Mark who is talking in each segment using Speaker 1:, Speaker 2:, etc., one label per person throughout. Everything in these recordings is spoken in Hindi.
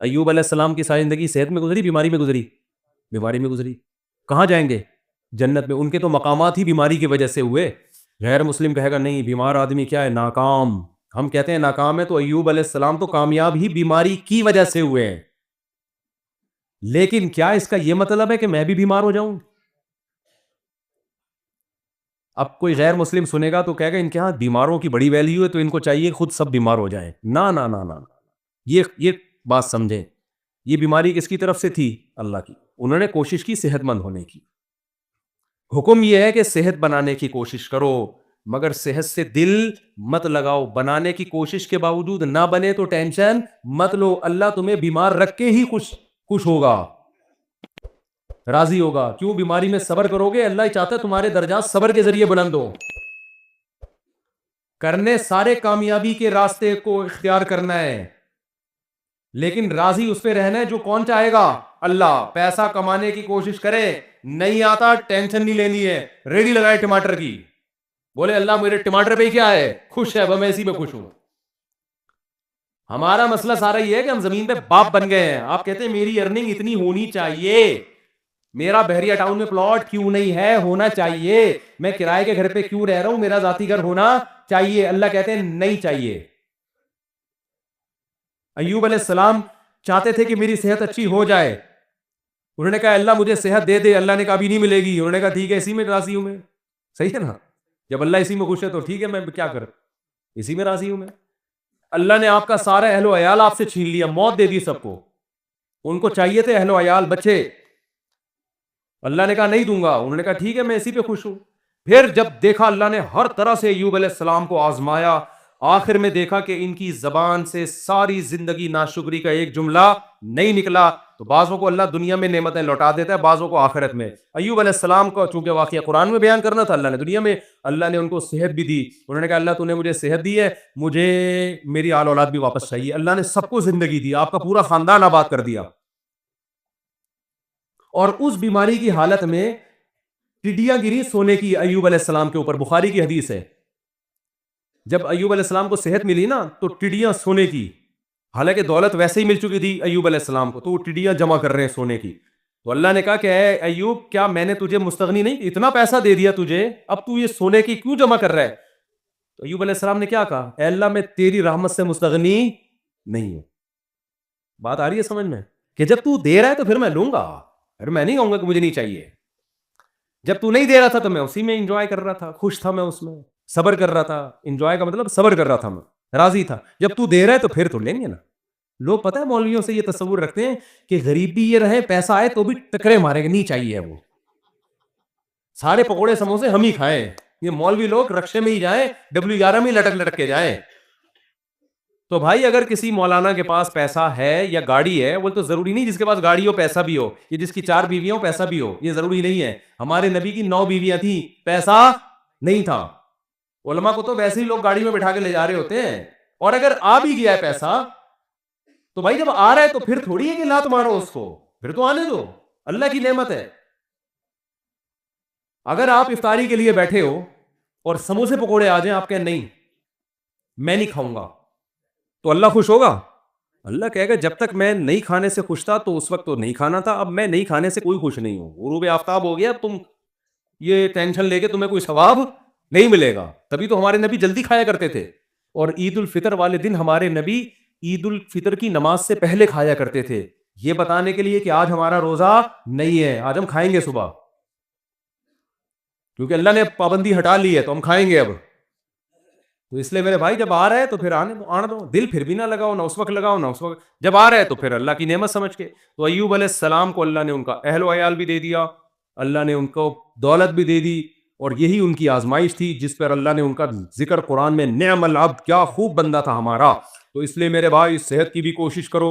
Speaker 1: अय्यूब अलैहिस्सलाम की सारी ज़िंदगी सेहत में गुज़री, बीमारी में गुज़री? बीमारी में गुज़री। कहाँ जाएँगे? जन्नत में। उनके तो मकामात ही बीमारी की वजह से हुए। गैर मुस्लिम कहेगा नहीं बीमार आदमी क्या है नाकाम। हम कहते हैं नाकाम है तो अय्यूब अलैहिस्सलाम तो कामयाब ही बीमारी की वजह से हुए हैं। लेकिन क्या इसका ये मतलब है कि मैं भी बीमार हो जाऊँ? अब कोई गैर मुस्लिम सुनेगा तो कहेगा इनके यहाँ बीमारों की बड़ी वैल्यू है तो इनको चाहिए खुद सब बीमार हो जाएँ। ना, ना, ना, ना। ये बात समझें। ये बीमारी किसकी तरफ से थी? अल्लाह की। उन्होंने कोशिश की सेहतमंद होने की। हुक्म ये है कि सेहत बनाने की कोशिश करो, मगर सेहत से दिल मत लगाओ। बनाने की कोशिश के बावजूद ना बने तो टेंशन मत लो। अल्लाह तुम्हें बीमार रख के ही खुश खुश होगा, राजी होगा। क्यों? बीमारी में सब्र करोगे, अल्लाह ही चाहता है तुम्हारे दर्जात सब्र के जरिए बुलंद हो। करने सारे कामयाबी के रास्ते को इख्तियार करना है, लेकिन राजी उस पे रहना है जो कौन चाहेगा? अल्लाह। पैसा कमाने की कोशिश करे, नहीं आता टेंशन नहीं लेनी है। रेडी लगाए टमाटर की, बोले अल्लाह मेरे टमाटर पे क्या है, खुश है, मैं इसी में खुश हूं। हमारा मसला सारा ये है कि हम जमीन पे बाप बन गए हैं। आप कहते हैं मेरी अर्निंग इतनी होनी चाहिए, मेरा बहरिया टाउन में प्लॉट क्यों नहीं है, होना चाहिए। मैं किराए के घर पे क्यों रह रहा हूं, मेरा जाती घर होना चाहिए। अल्लाह कहते हैं नहीं चाहिए। अय्यूब अलैहिस्सलाम चाहते थे कि मेरी सेहत अच्छी हो जाए। उन्होंने कहा अल्लाह मुझे सेहत दे दे। अल्लाह ने कहा अभी नहीं मिलेगी। उन्होंने कहा ठीक है, इसी में राजी हूं मैं। सही है ना? जब अल्लाह इसी में खुश है तो ठीक है, मैं क्या कर, इसी में राजी हूं मैं। अल्लाह ने आपका सारा अहलो अयाल आपसे छीन लिया, मौत दे दी सबको। उनको चाहिए थे अहलो अयाल बच्चे, अल्लाह ने कहा नहीं दूंगा। उन्होंने कहा ठीक है, मैं इसी पे खुश हूं। फिर जब देखा अल्लाह ने हर तरह से अय्यूब अलैहिस्सलाम को आजमाया, आखिर में देखा कि इनकी जबान से सारी जिंदगी नाशुक्री का एक जुमला नहीं निकला, तो बाजों को अल्लाह दुनिया में नेमतें लौटा देता है, बाजों को आखिरत में। अय्यूब अलैहिस्सलाम को चूंकि वाकया कुरान में बयान करना था, अल्लाह ने दुनिया में, अल्लाह ने उनको सेहत भी दी। उन्होंने कहा अल्लाह तूने मुझे सेहत दी है, मुझे मेरी आल औलाद भी वापस चाहिए। अल्लाह ने सबको जिंदगी दी, आपका पूरा खानदान आबाद कर दिया। और उस बीमारी की हालत में टिड्डियां गिरी सोने की अय्यूब अलैहिस्सलाम के ऊपर। बुखारी की हदीस है, जब अय्यूब अलैहिस्सलाम को सेहत मिली ना तो टिड्डियां सोने की, हालांकि दौलत वैसे ही मिल चुकी थी अय्यूब अलैहिस्सलाम को, तो वो टिड्डियां जमा कर रहे हैं सोने की। तो अल्लाह ने कहा कि अय्यूब क्या मैंने तुझे मुस्तगनी नहीं, इतना पैसा दे दिया तुझे, अब तू ये सोने की क्यों जमा कर रहा है? तो अय्यूब अलैहिस्सलाम ने क्या कहा? "ऐ अल्लाह मैं तेरी रहमत से मुस्तगनी नहीं हूं। बात आ रही है समझ में? कि जब तू दे रहा है तो फिर मैं लूंगा, फिर मैं नहीं कहूंगा कि मुझे नहीं चाहिए। जब तू नहीं दे रहा था तो मैं उसी में इंजॉय कर रहा था, खुश था मैं उसमें, सब्र कर रहा था। इंजॉय का मतलब सब्र कर रहा था मैं, राजी था। जब तू दे रहा है तो फिर तो लेंगे ना। लोग पता है मौलवियों से ये तस्वुर रखते हैं कि गरीब भी ये रहे, पैसा आए तो भी टकरे मारेंगे, नहीं चाहिए वो, सारे पकोड़े समोसे हम ही खाएं। ये मौलवी लोग रक्शे में ही जाएं, W11 में लटक लटक के जाएं। तो भाई अगर किसी मौलाना के पास पैसा है या गाड़ी है, वो तो जरूरी नहीं जिसके पास गाड़ी हो पैसा भी हो, ये जिसकी 4 बीवियां हो पैसा भी हो, ये जरूरी नहीं है। हमारे नबी की 9 बीवियां थी, पैसा नहीं था। उलमा को तो वैसे ही लोग गाड़ी में बिठा के ले जा रहे होते हैं। और अगर आ भी गया है पैसा, तो भाई जब आ रहा है तो फिर थोड़ी है कि लात मारो उसको, फिर तो आने दो, अल्लाह की नेमत है। अगर आप इफ्तारी के लिए बैठे हो और समोसे पकोड़े आ जाए, आप कहें नहीं मैं नहीं खाऊंगा, तो अल्लाह खुश होगा? अल्लाह कहेगा जब तक मैं नहीं खाने से खुश था तो उस वक्त तो नहीं खाना था, अब मैं नहीं खाने से कोई खुश नहीं हूं। गुरूब आफ्ताब हो गया, तुम ये टेंशन लेके तुम्हें कोई सवाब नहीं मिलेगा। तभी तो हमारे नबी जल्दी खाया करते थे। और ईद उल फितर वाले दिन हमारे नबी ईद उल फितर की नमाज से पहले खाया करते थे, ये बताने के लिए कि आज हमारा रोजा नहीं है, आज हम खाएंगे सुबह, क्योंकि अल्लाह ने पाबंदी हटा ली है तो हम खाएंगे अब। तो इसलिए मेरे भाई जब आ रहा है तो फिर आने दो, दिल फिर भी ना लगाओ, ना उस वक्त लगाओ ना उस वक्त, जब आ रहा है तो फिर अल्लाह की नेमत समझ के। तो अय्यूब अलैहिस्सलाम को अल्लाह ने उनका अहलो अयाल भी दे दिया, अल्लाह ने उनको दौलत भी दे दी, और यही उनकी आजमाइश थी जिस पर अल्लाह ने उनका जिक्र कुरान में, नेअमल अब्द, क्या खूब बंदा था हमारा। तो इसलिए मेरे भाई सेहत की भी कोशिश करो।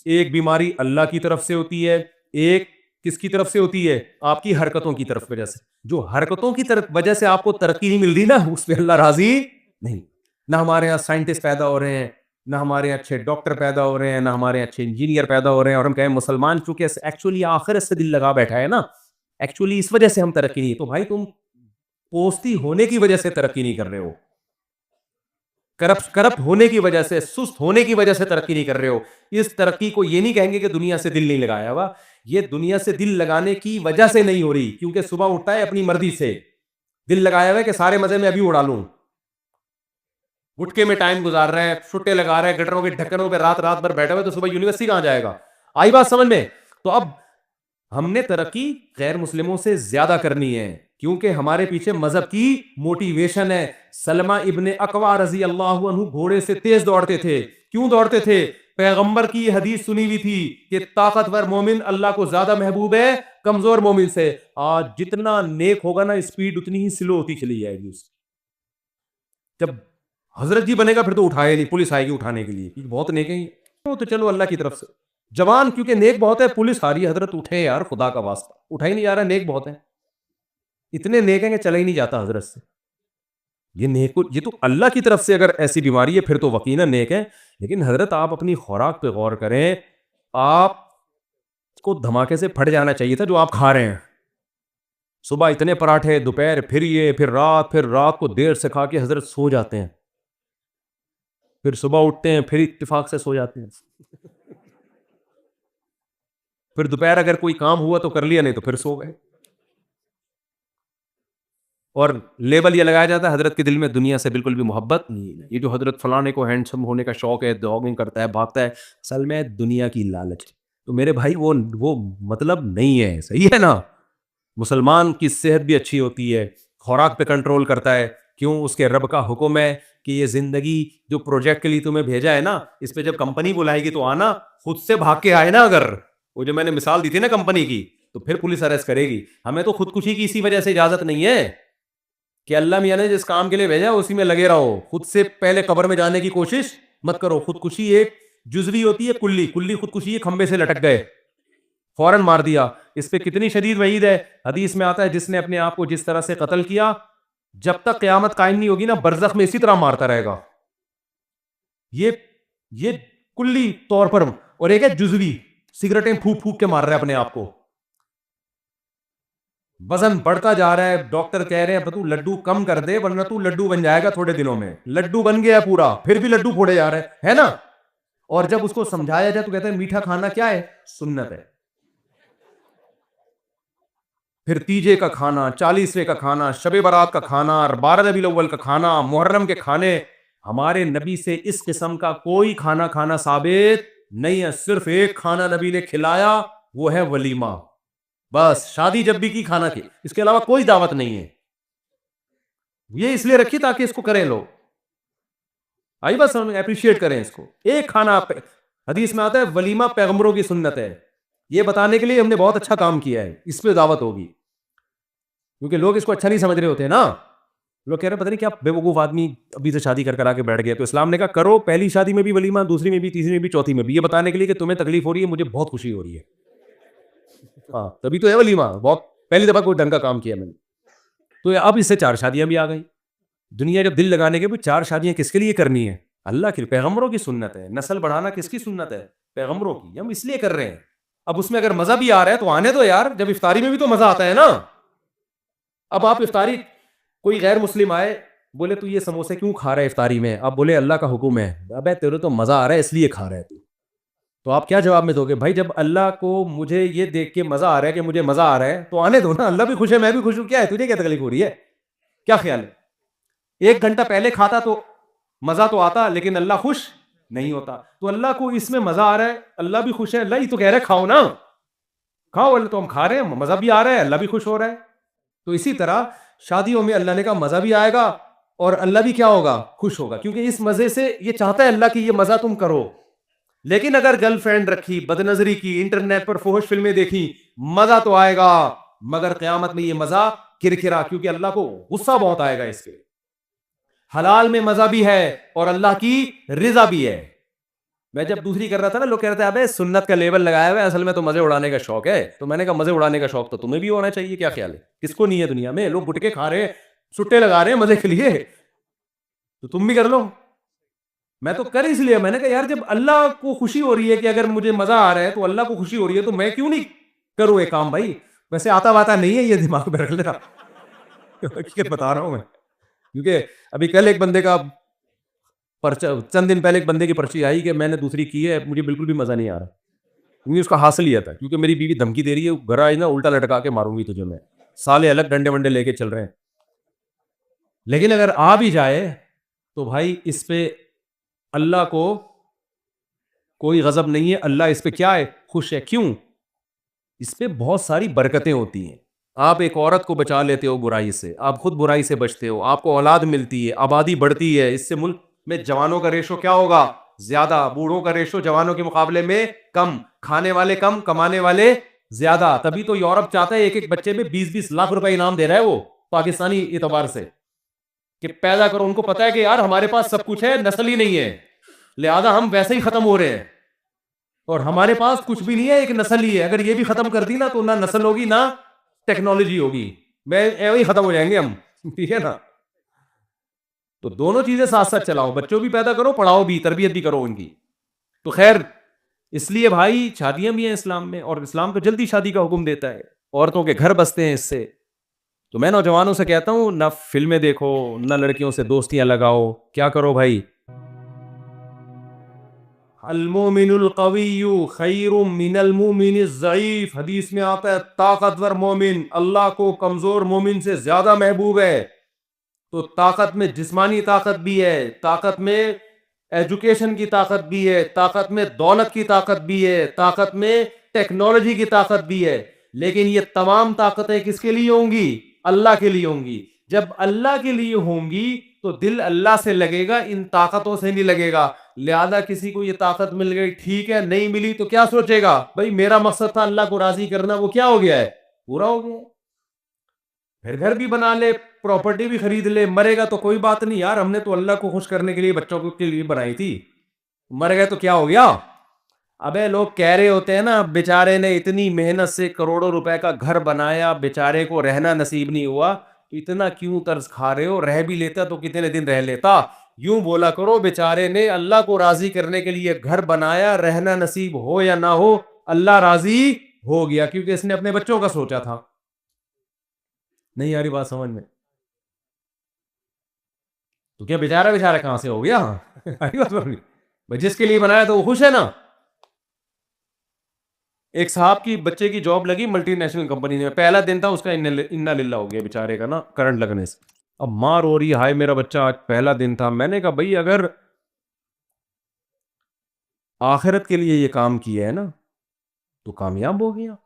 Speaker 1: एक बीमारी अल्लाह की तरफ से होती है, एक किसकी तरफ से होती है? आपकी हरकतों की तरफ वजह से। जो हरकतों की तरफ वजह से आपको तरक्की नहीं मिल रही ना, उस पर अल्लाह राजी नहीं। ना हमारे यहाँ साइंटिस्ट पैदा हो रहे हैं, ना हमारे यहाँ अच्छे डॉक्टर पैदा हो रहे हैं, ना हमारे यहाँ अच्छे इंजीनियर पैदा हो रहे हैं, और हम कहें मुसलमान चूंकि एक्चुअली आखिरत से दिल लगा बैठा है ना, एक्चुअली इस वजह से हम तरक्की नहीं। तो भाई तुम पोस्ती होने की वजह से तरक्की नहीं कर रहे हो, करप्ट होने की वजह से, सुस्त होने की वजह से तरक्की नहीं कर रहे हो। इस तरक्की को ये नहीं कहेंगे कि दुनिया से दिल नहीं लगाया हुआ, ये दुनिया से दिल लगाने की वजह से नहीं हो रही, क्योंकि सुबह उठता है अपनी मर्जी से, दिल लगाया हुआ है कि सारे मजे में अभी उड़ा लूं, गुटके में टाइम गुजार रहे हैं, छुट्टे लगा रहे हैं, गटरों के ढक्कनों पे रात रात भर बैठे हुए, तो सुबह यूनिवर्सिटी कहां जाएगा? आई बात समझ में? तो अब हमने तरक्की गैर मुस्लिमों से ज्यादा करनी है, क्योंकि हमारे पीछे मजहब की मोटिवेशन है। सलमा इब्ने अकवा रजी अल्लाह अन्हु घोड़े से तेज दौड़ते थे। क्यों दौड़ते थे? पैगंबर की यह हदीस सुनी हुई थी कि ताकतवर मोमिन अल्लाह को ज्यादा महबूब है कमजोर मोमिन से। आज जितना नेक होगा ना, स्पीड उतनी ही स्लो होती चली जाएगी उसकी। जब हजरत जी बनेगा फिर तो उठाए नहीं, पुलिस आएगी उठाने के लिए, बहुत नेक है तो चलो अल्लाह की तरफ से जवान, क्योंकि नेक बहुत है, पुलिस आ रही है, हजरत उठे यार, खुदा का वास्ता, उठा ही नहीं जा रहा, नेक बहुत है, इतने नेक हैं कि चला ही नहीं जाता हजरत से। ये नेक, ये तो अल्लाह की तरफ से अगर ऐसी बीमारी है फिर तो वकीना नेक है। लेकिन हजरत आप अपनी खुराक पे गौर करें, आपको धमाके से फट जाना चाहिए था जो आप खा रहे हैं। सुबह इतने पराठे, दोपहर फिर ये, फिर रात को देर से खा के हजरत सो जाते हैं, फिर सुबह उठते हैं फिर इत्तेफाक से सो जाते हैं, फिर दोपहर अगर कोई काम हुआ तो कर लिया, नहीं तो फिर सो गए। और लेबल ये लगाया जाता है हजरत के दिल में दुनिया से बिल्कुल भी मोहब्बत नहीं है। ये जो हजरत फलाने को हैंडसम होने का शौक है, जॉगिंग करता है, भागता है, असल में दुनिया की लालच है। तो मेरे भाई वो मतलब नहीं है, सही है ना? मुसलमान की सेहत भी अच्छी होती है, खुराक पे कंट्रोल करता है। क्यों? उसके रब का हुक्म है कि ये जिंदगी जो प्रोजेक्ट के लिए तुम्हें भेजा है ना, इस पे जब कंपनी बुलाएगी तो आना, खुद से भाग के आए ना। अगर वो जो मैंने मिसाल दी थी ना कंपनी की, तो फिर पुलिस अरेस्ट करेगी। हमें तो खुदकुशी की इसी वजह से इजाजत नहीं है कि अल्लाह मियां ने जिस काम के लिए भेजा उसी में लगे रहो, खुद से पहले कब्र में जाने की कोशिश मत करो। खुदकुशी एक जुजवी होती है, कुल्ली खुदकुशी है, खंबे से लटक गए, फौरन मार दिया। इस पे कितनी शदीद वईद है। हदीस में आता है जिसने अपने आप को जिस तरह से कत्ल किया, जब तक क़यामत कायम नहीं होगी ना, बरज़ख में इसी तरह मारता रहेगा। ये कुल्ली तौर पर, और एक है जुजवी, सिगरेटें फूक फूक के मार रहा है अपने आप को, वजन बढ़ता जा रहा है। डॉक्टर कह रहे हैं तू लड्डू कम कर दे वरना तू लड्डू बन जाएगा थोड़े दिनों में। लड्डू बन गया पूरा, फिर भी लड्डू फोड़े जा रहे है ना। और जब उसको समझाया जाए तो कहते हैं मीठा खाना क्या है? सुन्नत है। फिर तीजे का खाना, 40वें का खाना, शबे बारात का खाना, 12 रबीउल अव्वल का खाना, मुहर्रम के खाने, हमारे नबी से इस किस्म का कोई खाना खाना साबित नहीं है। सिर्फ एक खाना नबी ने खिलाया, वो है वलीमा। बस शादी जब भी की खाना की, इसके अलावा कोई दावत नहीं है। ये इसलिए रखी ताकि इसको करें लोग, आई बस हम अप्रिशिएट करें इसको। एक खाना, हदीस में आता है वलीमा पैगंबरों की सुन्नत है। ये बताने के लिए हमने बहुत अच्छा काम किया है, इस पे दावत होगी। क्योंकि लोग इसको अच्छा नहीं समझ रहे होते हैं ना। लोग कह रहे हैं पता नहीं क्या बेवकूफ आदमी अभी से शादी कर आके बैठ गया। तो इस्लाम ने कहा करो, पहली शादी में भी वलीमा, दूसरी में भी, तीसरी में भी, चौथी में भी, ये बताने के लिए कि तुम्हें तकलीफ हो रही है, मुझे बहुत खुशी हो रही है। हाँ, तभी तो है वलीमा। बहुत पहली दफा कोई ढंग का काम किया मैंने। तो अब इससे 4 शादियां भी आ गई। दुनिया जब दिल लगाने के, 4 शादियां किसके लिए करनी है? अल्लाह की, पैगंबरों की सुन्नत है। नस्ल बढ़ाना किसकी सुन्नत है? पैगंबरों की। हम इसलिए कर रहे हैं। अब उसमें अगर मजा भी आ रहा है तो आने दो यार, जब इफ्तारी में भी तो मजा आता है ना। अब आप इफ्तारी, कोई गैर मुस्लिम आए, बोले तू ये समोसे क्यों खा रहा है इफ्तारी में? आप बोले अल्लाह का हुक्म है। अबे तेरे तो मजा आ रहा है इसलिए खा रहा है तू। तो आप क्या जवाब में दोगे? भाई जब अल्लाह को मुझे ये देख के मजा आ रहा है कि मुझे मजा आ रहा है तो आने दो ना, अल्लाह भी खुश है, मैं भी खुश हूं, क्या है तुझे क्या तकलीफ हो रही है? क्या ख्याल है? 1 घंटा पहले खाता तो मजा तो आता, लेकिन अल्लाह खुश नहीं होता। तो अल्लाह को इसमें मजा आ रहा है, अल्लाह भी खुश है। अल्लाह ही तो कह रहा है खाओ ना, खाओ। अल्लाह तो हम खा रहे हैं, मजा भी आ रहा है, अल्लाह भी खुश हो रहा है। तो इसी तरह शादियों में अल्लाह ने कहा मजा भी आएगा और अल्लाह भी क्या होगा? खुश होगा। क्योंकि इस मजे से ये चाहता है अल्लाह की ये मजा तुम करो। लेकिन अगर गर्लफ्रेंड रखी, बदनजरी की, इंटरनेट पर फोहश फिल्में देखी, मजा तो आएगा, मगर क़यामत में ये मजा किरकिरा, क्योंकि अल्लाह को गुस्सा बहुत आएगा इसके। हलाल में मजा भी है और अल्लाह की रिजा भी है। मैं जब दूसरी कर रहा था ना, लोग कह रहे थे अबे सुन्नत का लेबल लगाया हुआ है, असल में तो मजे उड़ाने का शौक है। तो मैंने कहा मजे उड़ाने का शौक तो तुम्हें भी होना चाहिए, क्या ख्याल है? किसको नहीं है दुनिया में? लोग गुटके खा रहे हैं, सुट्टे लगा रहे हैं मजे के लिए, तो तुम भी कर लो। मैं तो कर इसलिए, मैंने कहा यार जब अल्लाह को खुशी हो रही है कि अगर मुझे मजा आ रहा है तो अल्लाह को खुशी हो रही है, तो मैं क्यों नहीं करूं एक काम? भाई वैसे आता वाता नहीं है, ये दिमाग में रख लेना। हकीकत बता रहा हूं मैं। क्योंकि अभी कल एक बंदे का चंद दिन पहले एक बंदे की पर्ची आई कि मैंने दूसरी की है, मुझे बिल्कुल भी मजा नहीं आ रहा, क्योंकि उसका हासिल यह था, क्योंकि मेरी बीवी धमकी दे रही है, घर आई ना उल्टा लटका के मारूंगी तुझे मैं, साले अलग डंडे वंडे लेके चल रहे हैं। लेकिन अगर आ भी जाए तो भाई इस पे अल्लाह को कोई गजब नहीं है, अल्लाह इस पे क्या है, खुश है। क्यों? इस पे बहुत सारी बरकतें होती हैं। आप एक औरत को बचा लेते हो बुराई से, आप खुद बुराई से बचते हो, आपको औलाद मिलती है, आबादी बढ़ती है, इससे मुल्क में जवानों का रेशो क्या होगा, ज्यादा, बूढ़ों का रेशो जवानों के मुकाबले में कम, खाने वाले कम, कमाने वाले ज्यादा। तभी तो यूरोप चाहता है एक एक बच्चे में 20-20 लाख रुपए इनाम दे रहा है वो, पाकिस्तानी एतबार से, कि पैदा करो। उनको पता है कि यार हमारे पास सब कुछ है, नस्ल ही नहीं है, लिहाजा हम वैसे ही खत्म हो रहे हैं, और हमारे पास कुछ भी नहीं है, एक नस्ल ही है। अगर ये भी खत्म कर दी ना तो ना नस्ल होगी ना टेक्नोलॉजी होगी, मैं ही खत्म हो जाएंगे हम, ठीक है ना। तो दोनों चीजें साथ साथ चलाओ, बच्चों भी पैदा करो, पढ़ाओ भी, तरबियत भी करो उनकी। तो खैर, इसलिए भाई शादियां भी हैं इस्लाम में, और इस्लाम तो जल्दी शादी का हुक्म देता है, औरतों के घर बसते हैं इससे। तो मैं नौजवानों से कहता हूं, ना फिल्में देखो, ना लड़कियों से दोस्तियां लगाओ, क्या करो भाई, अल-मोमिनुल क़विय्यु खैरुम मिनल मोमिनिज़ ज़ईफ़, हदीस में आता है ताकतवर मोमिन अल्लाह को कमजोर मोमिन से ज्यादा महबूब है। तो ताकत में जिस्मानी ताकत भी है, ताकत में एजुकेशन की ताकत भी है, ताकत में दौलत की ताकत भी है, ताकत में टेक्नोलॉजी की ताकत भी है। लेकिन ये तमाम ताकतें किसके लिए होंगी? अल्लाह के लिए होंगी। जब अल्लाह के लिए होंगी तो दिल अल्लाह से लगेगा, इन ताकतों से नहीं लगेगा। लिहाजा किसी को ये ताकत मिल गई ठीक है, नहीं मिली तो क्या सोचेगा, भाई मेरा मकसद था अल्लाह को राजी करना, वो क्या हो गया है, पूरा हो गया। फिर घर भी बना ले, प्रॉपर्टी भी खरीद ले, मरेगा तो कोई बात नहीं यार, हमने तो अल्लाह को खुश करने के लिए बच्चों के लिए बनाई थी, मर गए तो क्या हो गया। अबे लोग कह रहे होते हैं ना, बेचारे ने इतनी मेहनत से करोड़ों रुपए का घर बनाया, बेचारे को रहना नसीब नहीं हुआ, तो इतना क्यों कर्ज खा रहे हो, रह भी लेता तो कितने दिन रह लेता। यूं बोला करो, बेचारे ने अल्लाह को राजी करने के लिए घर बनाया, रहना नसीब हो या ना हो, अल्लाह राजी हो गया, क्योंकि इसने अपने बच्चों का सोचा था। नहीं आ रही बात समझ में? तो क्या बेचारा बेचारा कहां से हो गया? भाई जिसके लिए बनाया तो वो खुश है ना। एक साहब की बच्चे की जॉब लगी मल्टीनेशनल कंपनी में, पहला दिन था उसका, इन्ना लिल्ला हो गया बेचारे का ना करंट लगने से। अब मां रो रही, हाय मेरा बच्चा, आज पहला दिन था। मैंने कहा भाई अगर आखिरत के लिए ये काम किया है ना तो कामयाब हो गया,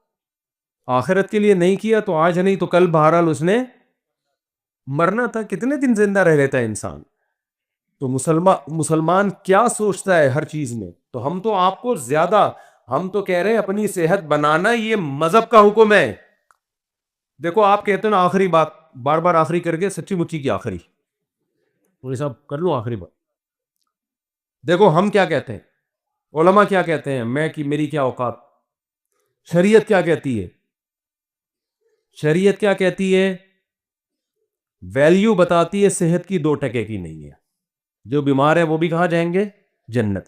Speaker 1: आखिरत के लिए नहीं किया तो आज नहीं तो कल बहरहाल उसने मरना था, कितने दिन जिंदा रह लेता है इंसान। तो मुसलमान क्या सोचता है हर चीज में, तो हम तो आपको ज्यादा, हम तो कह रहे हैं अपनी सेहत बनाना ये मजहब का हुक्म है। देखो आप कहते हो ना आखिरी बात, बार बार आखिरी करके, सच्ची मुच्ची की आखिरी, तो साहब कर लो आखिरी बात। देखो हम क्या कहते हैं, उलमा क्या कहते हैं, मैं कि मेरी क्या औकात, शरीयत क्या कहती है, शरीयत क्या कहती है, वैल्यू बताती है सेहत की 2 टके की नहीं है। जो बीमार है वो भी कहाँ जाएंगे? जन्नत।